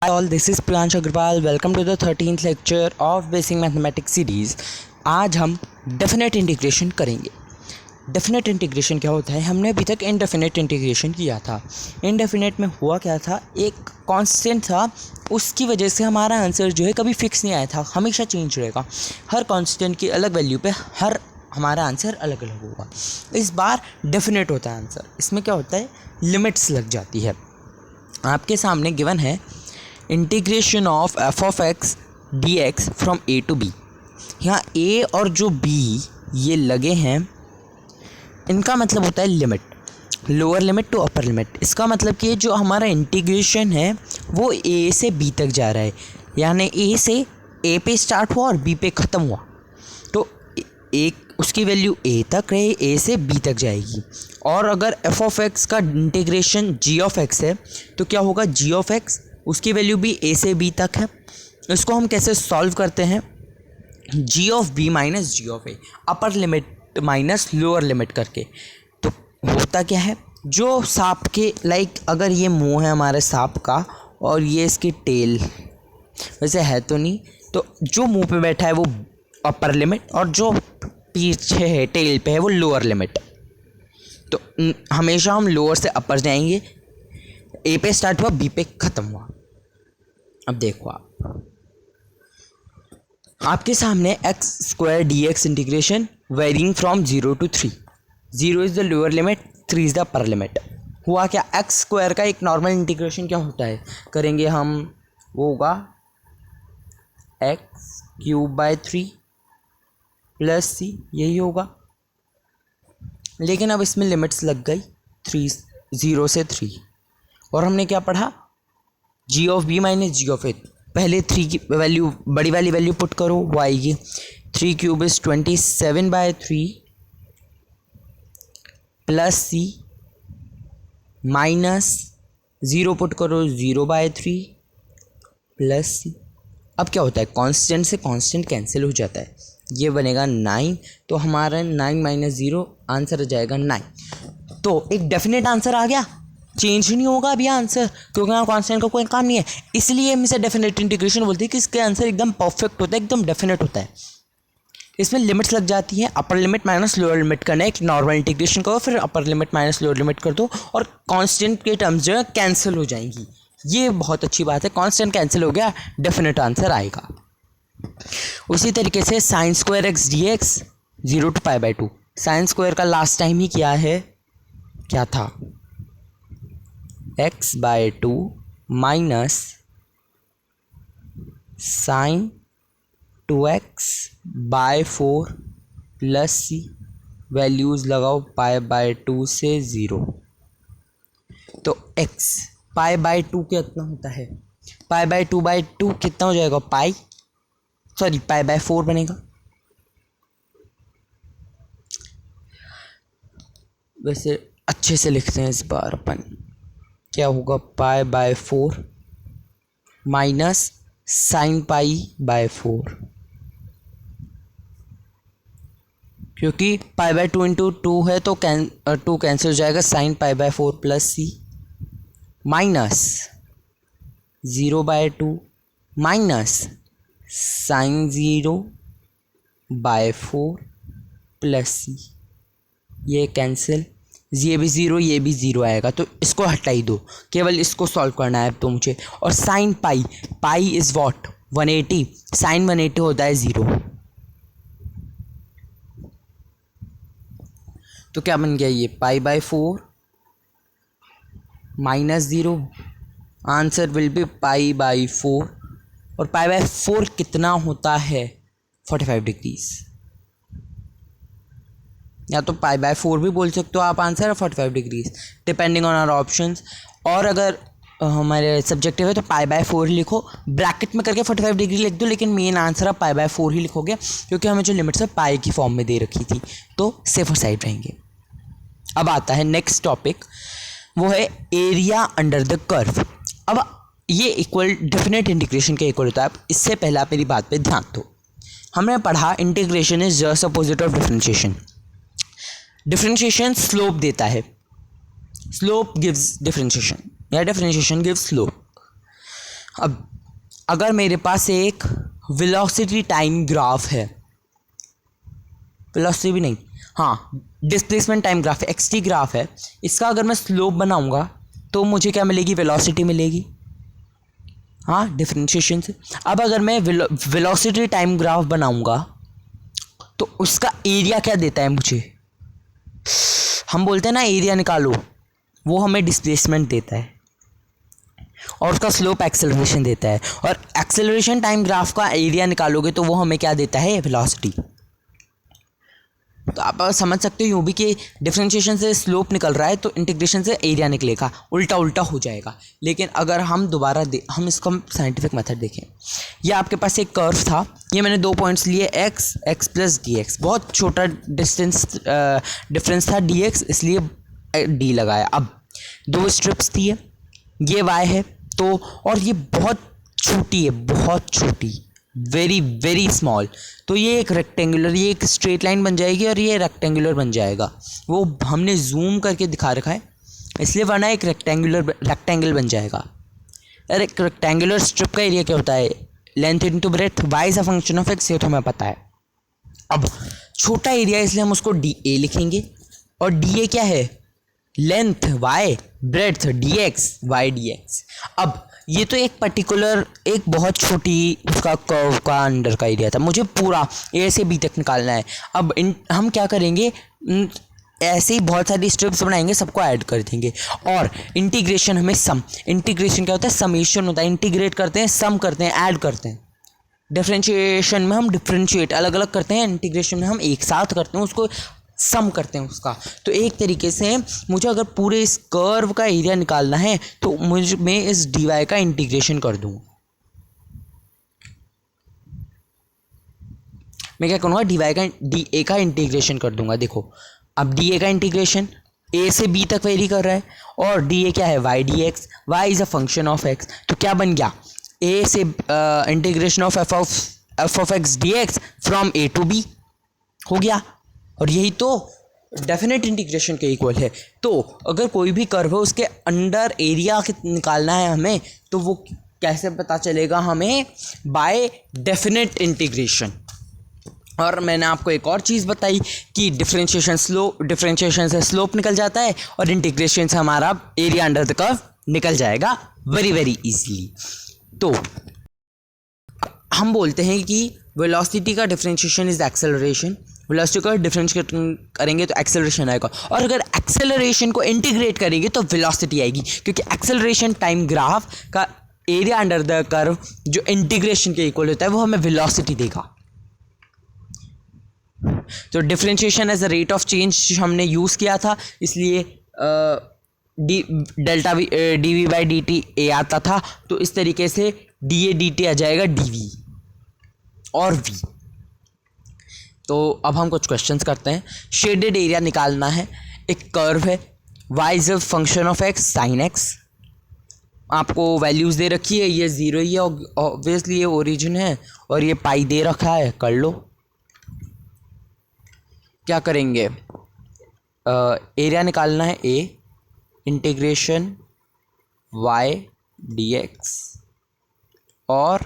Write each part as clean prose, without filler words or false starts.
Hi all, this is Priyansh Agrawal. Welcome to the 13th lecture of Basic Mathematics series. आज हम definite integration करेंगे। Definite integration क्या होता है? हमने अभी तक इनडेफिनेट इंटीग्रेशन किया था। इनडेफिनेट में हुआ क्या था, एक कांस्टेंट था, उसकी वजह से हमारा आंसर जो है कभी फिक्स नहीं आया था, हमेशा चेंज रहेगा। हर कांस्टेंट की अलग वैल्यू पे हर हमारा आंसर अलग अलग होगा। इस बार डेफिनेट होता है आंसर। इसमें क्या होता है, लिमिट्स लग जाती है। आपके सामने गिवन है integration of f of x d x from a to b. यहाँ ए और जो बी ये लगे हैं, इनका मतलब होता है limit, lower limit to upper limit. इसका मतलब कि जो हमारा इंटीग्रेशन है वो ए से बी तक जा रहा है, यानी ए से ए पे स्टार्ट हुआ और बी पे ख़त्म हुआ, तो एक उसकी वैल्यू ए तक रहे, ए से बी तक जाएगी। और अगर एफ ऑफ एक्स का इंटीग्रेशन जी ऑफ एक्स है तो क्या होगा, जी ऑफ एक्स उसकी वैल्यू भी ए से बी तक है। इसको हम कैसे सॉल्व करते हैं, g of b minus g of a, upper limit minus lower limit करके। तो होता क्या है, जो सांप के लाइक अगर ये मुंह है हमारे सांप का और ये इसकी टेल, वैसे है तो नहीं, तो जो मुंह पे बैठा है वो अपर लिमिट और जो पीछे है टेल पे है वो लोअर लिमिट। तो हमेशा हम लोअर से अपर जाएंगे, ए पे स्टार्ट हुआ बी पे ख़त्म हुआ। अब देखो आपके सामने x square d x integration varying from 0 to 3। 0 is the lower limit, 3 is the upper limit. हुआ क्या, एक्स स्क्वायर का एक नॉर्मल इंटीग्रेशन क्या होता है, करेंगे हम, वो होगा एक्स क्यूब बाय 3 प्लस सी, यही होगा। लेकिन अब इसमें लिमिट्स लग गई 0 से 3, और हमने क्या पढ़ा, g of b minus g of a. पहले 3 की वैल्यू, बड़ी वाली वैल्यू पुट करो, वो आएगी 3 cube is 27/3 plus c minus 0 put करो 0/3 प्लस सी। अब क्या होता है, कांस्टेंट से कांस्टेंट कैंसिल हो जाता है, ये बनेगा 9, तो हमारा 9 माइनस 0 आंसर आ जाएगा 9। तो एक डेफिनेट आंसर आ गया, चेंज नहीं होगा अभी आंसर, क्योंकि यहाँ कांस्टेंट का कोई काम नहीं है। इसलिए हम इसे डेफिनेट इंटीग्रेशन बोलते हैं कि इसके आंसर एकदम परफेक्ट होता है, एकदम डेफिनेट होता है। इसमें लिमिट्स लग जाती हैं, अपर लिमिट माइनस लोअर लिमिट करना है। एक नॉर्मल इंटीग्रेशन करो, फिर अपर लिमिट माइनस लोअर लिमिट कर दो और कांस्टेंट के टर्म्स जो है कैंसिल हो जाएंगी। ये बहुत अच्छी बात है, कांस्टेंट कैंसिल हो गया, डेफिनेट आंसर आएगा। उसी तरीके से sine square x d x 0 to π/2। Sine square का लास्ट टाइम ही किया है, क्या था, x/2 minus sine 2x/4 plus c, values लगाओ π/2 से 0। तो x π/2 कितना होता है, π/2/2 कितना हो जाएगा, π/4 बनेगा। वैसे अच्छे से लिखते हैं इस बार अपन, क्या होगा, π/4 माइनस साइन π/4, क्योंकि π/2 इंटू 2 है तो 2 कैंसिल हो जाएगा, sign π/4 plus c minus 0/2 minus sign 0/4 plus सी, ये कैंसिल, ये भी 0 ये भी 0 आएगा, तो इसको हटा ही दो, केवल इसको सॉल्व करना है तो मुझे। और sine pi is what, 180, sine 180 होता है 0। तो क्या बन गया ये, π/4 माइनस 0, आंसर विल बी π/4। और π/4 कितना होता है, 45 डिग्रीज, या तो π/4 भी बोल सकते हो आप answer, 45 degrees depending on our options. और अगर हमारे सब्जेक्टिव है तो π/4 लिखो, ब्रैकेट में करके 45 डिग्री लिख दो, लेकिन मेन आंसर आप π/4 ही लिखोगे, क्योंकि हमें जो लिमिट्स है पाई की फॉर्म में दे रखी थी, तो सेफर साइड रहेंगे। अब आता है नेक्स्ट टॉपिक, वो है एरिया अंडर द कर्व। अब ये इक्वल डेफिनेट इंटीग्रेशन के इक्वल होता है। इससे पहले आप मेरी बात पे ध्यान दो, हमने पढ़ा integration is just opposite of differentiation. Differentiation slope देता है, स्लोप गिव्स डिफरेंशिएशन या डिफरेंशिएशन गिव्स स्लोप। अब अगर मेरे पास एक वेलोसिटी टाइम ग्राफ है, वेलोसिटी भी नहीं, हाँ डिस्प्लेसमेंट टाइम ग्राफ है, एक्सटी ग्राफ है, इसका अगर मैं स्लोप बनाऊंगा तो मुझे क्या मिलेगी, वेलोसिटी मिलेगी, हाँ डिफरेंशिएशन से। अब अगर मैं वेलोसिटी टाइम ग्राफ बनाऊंगा तो उसका एरिया क्या देता है मुझे, हम बोलते हैं ना एरिया निकालो, वो हमें डिस्प्लेसमेंट देता है और उसका स्लोप एक्सेलरेशन देता है, और एक्सेलरेशन टाइम ग्राफ का एरिया निकालोगे तो वो हमें क्या देता है, वेलोसिटी। तो आप समझ सकते हो यूँ भी कि डिफरेंशिएशन से स्लोप निकल रहा है तो इंटीग्रेशन से एरिया निकलेगा, उल्टा उल्टा हो जाएगा। लेकिन अगर हम दोबारा हम इसका साइंटिफिक मेथड देखें, ये आपके पास एक कर्व था, ये मैंने 2 पॉइंट्स लिए x, x plus D x, बहुत छोटा डिफरेंस था dx, इसलिए d लगाया। अब 2 स्ट्रिप्स थी, ये y है तो, और ये बहुत छोटी है, बहुत छोटी, वेरी वेरी स्मॉल, तो ये एक रेक्टेंगुलर, ये एक स्ट्रेट लाइन बन जाएगी और ये रेक्टेंगुलर बन जाएगा। वो हमने जूम करके दिखा रखा है इसलिए, वरना एक रेक्टेंगल बन जाएगा। अरे एक रेक्टेंगुलर स्ट्रिप का एरिया क्या होता है, length into breadth, y is a function of x, ये तो हमें पता है। अब छोटा एरिया इसलिए हम उसको डी ए लिखेंगे, और डी ए क्या है, length y, breadth d x, y d x. अब ये तो एक पर्टिकुलर, एक बहुत छोटी उसका कर्व का अंडर का एरिया था, मुझे पूरा ए से बी तक निकालना है। अब हम क्या करेंगे, ऐसे ही बहुत सारी स्ट्रिप्स बनाएंगे, सबको ऐड कर देंगे, और इंटीग्रेशन हमें सम, इंटीग्रेशन क्या होता है, समेशन होता है, इंटीग्रेट करते हैं, सम करते हैं, ऐड करते हैं। डिफरेंशिएशन में हम डिफरेंशिएट अलग अलग करते हैं, इंटीग्रेशन में हम एक साथ करते हैं, उसको सम करते हैं उसका। तो एक तरीके से मुझे अगर पूरे इस कर्व का एरिया निकालना है तो मैं इस डी वाई का इंटीग्रेशन कर दूँ, मैं क्या करूँगा, डी वाई का डी ए का इंटीग्रेशन कर दूंगा। देखो अब डी ए का इंटीग्रेशन ए से बी तक वेरी कर रहा है, और डी ए क्या है, y d x, y is a function of x, तो क्या बन गया, ए से integration of f of x d x from a to b हो गया। और यही तो डेफिनेट इंटीग्रेशन के इक्वल है। तो अगर कोई भी कर्व है उसके अंडर एरिया निकालना है हमें, तो वो कैसे पता चलेगा हमें, बाय डेफिनेट इंटीग्रेशन। और मैंने आपको एक और चीज़ बताई कि डिफरेंशिएशन से स्लोप निकल जाता है, और इंटीग्रेशन से हमारा एरिया अंडर द कर्व निकल जाएगा वेरी वेरी इजीली। तो हम बोलते हैं कि वेलोसिटी का डिफरेंशिएशन इज एक्सेलरेशन, वेलोसिटी का डिफरेंशिएट करेंगे तो एक्सेलरेशन आएगा, और अगर एक्सेलरेशन को इंटीग्रेट करेंगे तो वेलोसिटी आएगी, क्योंकि एक्सेलरेशन टाइम ग्राफ का एरिया अंडर द कर्व जो इंटीग्रेशन के इक्वल होता है वो हमें वेलोसिटी देगा। तो differentiation as a rate of change हमने यूज़ किया था, इसलिए delta v d v by d t a आता था, तो इस तरीके से डी ए डी टी आ जाएगा डी वी और वी। तो अब हम कुछ क्वेश्चंस करते हैं। शेडेड एरिया निकालना है, एक कर्व है, y is a function of x sine x, आपको वैल्यूज़ दे रखी है, ये 0 ही है ऑब्वियसली, ये ओरिजिन है, और ये पाई दे रखा है, कर लो। क्या करेंगे, एरिया निकालना है a इंटीग्रेशन y dx और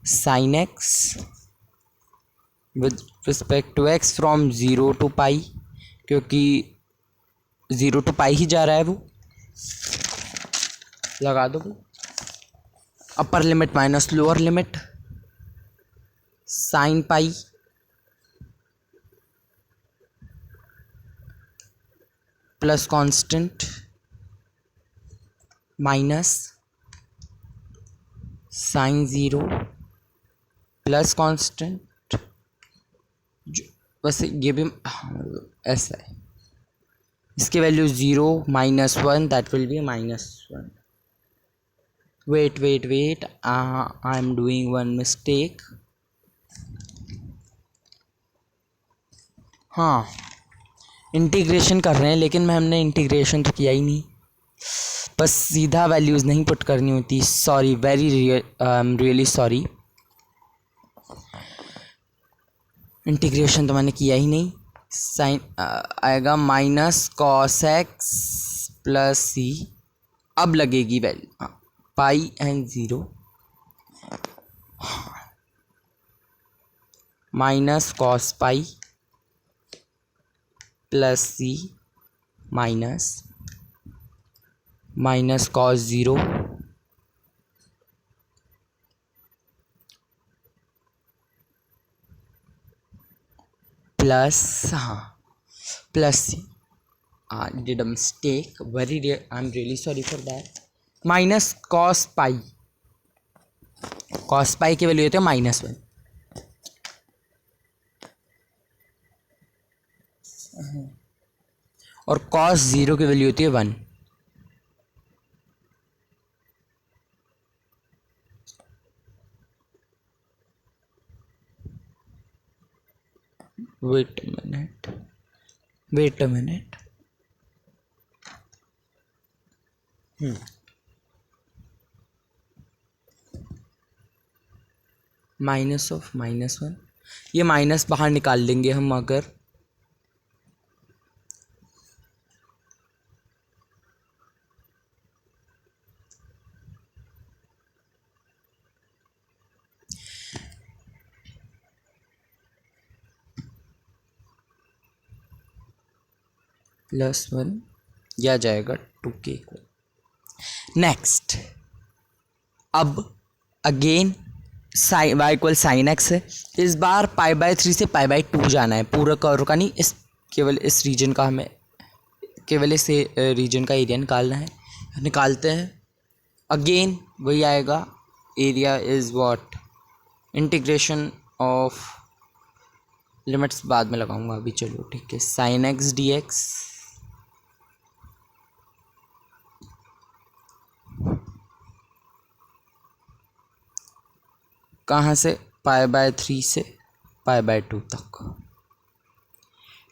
sine x with respect to x from 0 to pi, क्योंकि 0 टू पाई ही जा रहा है, वो लगा दो। Upper limit minus lower limit sine pi plus constant minus sine 0 plus constant, बस ये भी ऐसा है, इसकी value 0 -1, that will be -1। Wait I am doing one mistake. हाँ इंटीग्रेशन कर रहे हैं, लेकिन हमने इंटीग्रेशन तो किया ही नहीं, बस सीधा वैल्यूज़ नहीं पुट करनी होती, सॉरी, रियली सॉरी, इंटीग्रेशन तो मैंने किया ही नहीं। साइन आएगा minus cos x plus c अब लगेगी value pi and 0 minus cos pi plus c minus cos 0 plus plus c did a mistake, I'm really sorry for that, minus cos pi की value होती है -1 और cos 0 की value होती है 1। Wait a minute minus of -1, ये minus बाहर निकाल लेंगे हम अगर +1 यह जाएगा 2k को। नेक्स्ट अब again sine y equal sine x है। इस बार π/3 से π/2 जाना है, पूरा कर्व का नहीं, इस केवल इस रीजन का हमें केवल इस रीजन का एरिया निकालना है। निकालते हैं, अगेन वही आएगा, area is what integration of, limits बाद में लगाऊंगा अभी, चलो ठीक है, साइन एक्स डी एक्स कहाँ से π/3 से π/2 तक।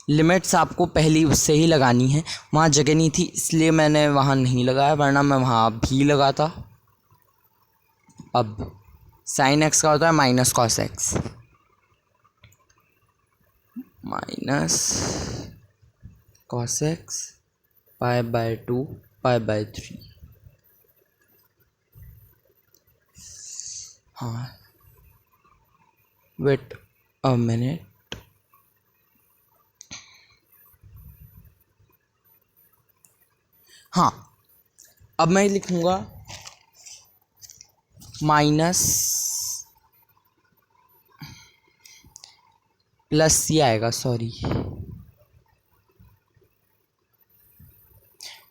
लिमिट्स आपको पहली उससे ही लगानी है, वहाँ जगह नहीं थी इसलिए मैंने वहाँ नहीं लगाया, वरना मैं वहाँ भी लगाता। अब साइन एक्स का होता है minus cos x, minus cos x π/2 π/3। हाँ वेट अ मिनट, हाँ अब मैं लिखूँगा माइनस प्लस सी आएगा, सॉरी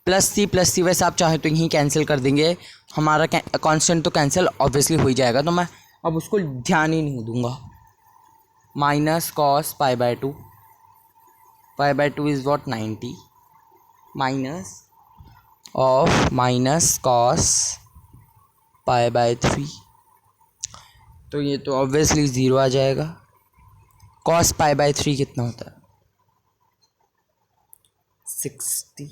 प्लस सी वैसे आप चाहे तो यहीं कैंसिल कर देंगे, हमारा कांस्टेंट तो कैंसिल ऑब्वियसली हो ही जाएगा, तो मैं अब उसको ध्यान ही नहीं दूंगा। Minus cos π/2 is what 90 minus of minus cos π/3, तो ये तो ऑब्वियसली 0 आ जाएगा। कॉस π/3 कितना होता है 60,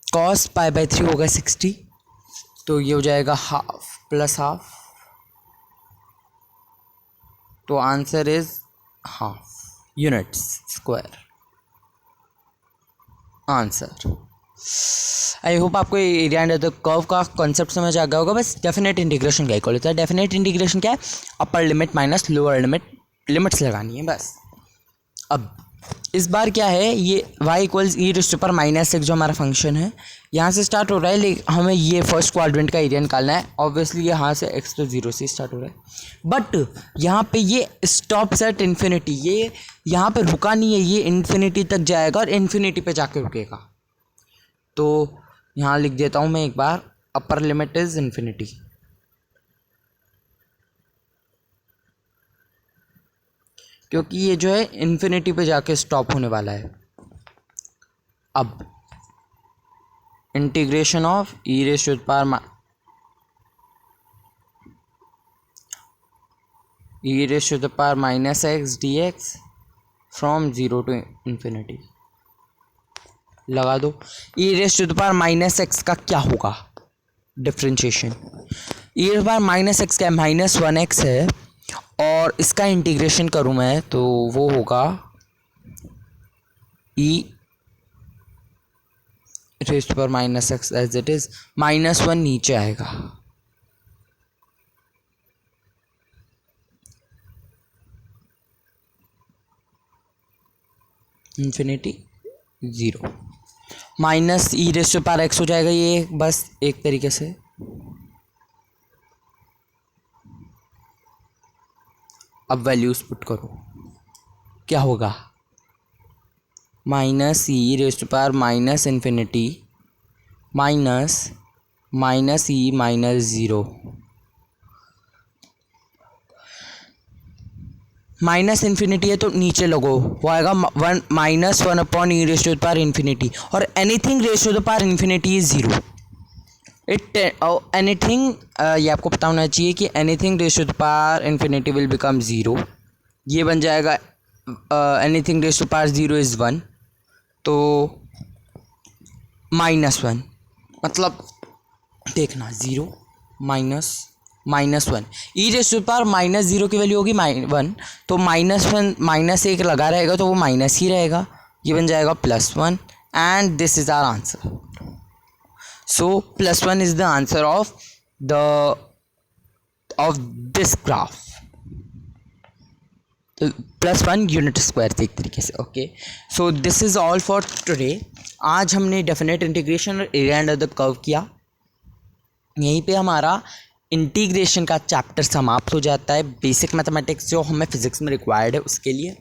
कॉस π/3 होगा 60, तो ये हो जाएगा हाफ प्लस हाफ, तो answer is half units square answer. I hope आपको एरिया अंडर द कर्व का कॉन्सेप्ट समझ आ गया होगा। बस डेफिनेट इंटीग्रेशन क्या होता है, डेफिनेट इंटीग्रेशन क्या है, अपर limit minus lower limit, limits लगानी है बस। अब इस बार क्या है, ये y इक्वल्स e⁻⁻x जो हमारा फंक्शन है यहाँ से स्टार्ट हो रहा है, लेकिन हमें ये फर्स्ट क्वाड्रेंट का एरिया निकालना है। ऑब्वियसली यहाँ से x तो 0 से स्टार्ट हो रहा है, बट यहाँ पे ये स्टॉप्स एट इन्फिनिटी, ये यहाँ पे रुका नहीं है, ये इन्फिनिटी तक जाएगा और इन्फिनिटी पे जाके रुकेगा। तो यहाँ लिख देता हूँ मैं एक बार, अपर लिमिट इज इन्फिनिटी, क्योंकि ये जो है इन्फिनिटी पे जाके स्टॉप होने वाला है। अब integration of e⁻⁻x dx from 0 to infinity लगा दो। e⁻⁻x का क्या होगा डिफ्रेंशिएशन, e⁻⁻x क्या -1x है, और इसका इंटीग्रेशन करूँ मैं तो वो होगा e raise to power minus x as it is, -1 नीचे आएगा, infinity 0, minus e raise to power x हो जाएगा ये बस एक तरीके से। अब वैल्यूज पुट करो, क्या होगा, minus e raise to power minus infinity minus e -0, minus infinity है तो नीचे लगो, वो आएगा -1 upon e raise to the power infinity, और anything raise to the power infinity is 0। Anything ये आपको पता होना चाहिए कि anything raise to the power infinity will become 0, ये बन जाएगा anything raise to power 0 is 1, तो -1 मतलब देखना 0 -1 ई रेज़ टू पावर -0 की वैल्यू होगी 1, तो -1 -1 लगा रहेगा तो वो माइनस ही रहेगा, ये बन जाएगा +1 and this is our answer. So +1 is the answer of this graph, +1 unit square थे एक तरीके से। Okay, so this is all for today. आज हमने डेफिनेट इंटीग्रेशन और एरिया अंडर द कर्व किया, यहीं पे हमारा इंटीग्रेशन का चैप्टर समाप्त हो जाता है। बेसिक मैथमेटिक्स जो हमें फिजिक्स में रिक्वायर्ड है उसके लिए,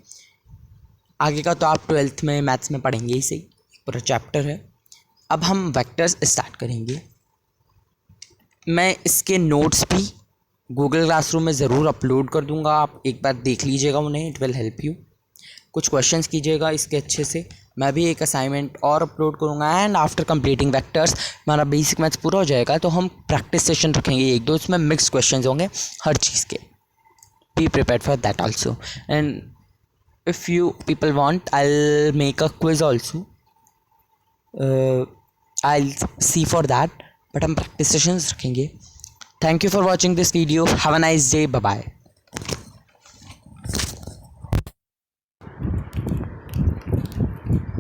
आगे का तो आप 12th में मैथ्स में पढ़ेंगे ही, सही पूरा चैप्टर है। अब हम वेक्टर्स स्टार्ट करेंगे। मैं इसके नोट्स भी गूगल क्लासरूम में ज़रूर अपलोड कर दूंगा, आप एक बार देख लीजिएगा उन्हें, इट विल हेल्प यू। कुछ क्वेश्चंस कीजिएगा इसके अच्छे से, मैं भी एक असाइनमेंट और अपलोड करूँगा। एंड आफ्टर कंप्लीटिंग वेक्टर्स हमारा बेसिक मैथ्स पूरा हो जाएगा, तो हम प्रैक्टिस सेशन रखेंगे 1-2, उसमें मिक्स क्वेश्चंस होंगे हर चीज़ के। Be prepared for that also, and if you people want I will make a quiz also, I will see for that, but हम प्रैक्टिस सेशंस रखेंगे। Thank you for watching this video, have a nice day, bye bye.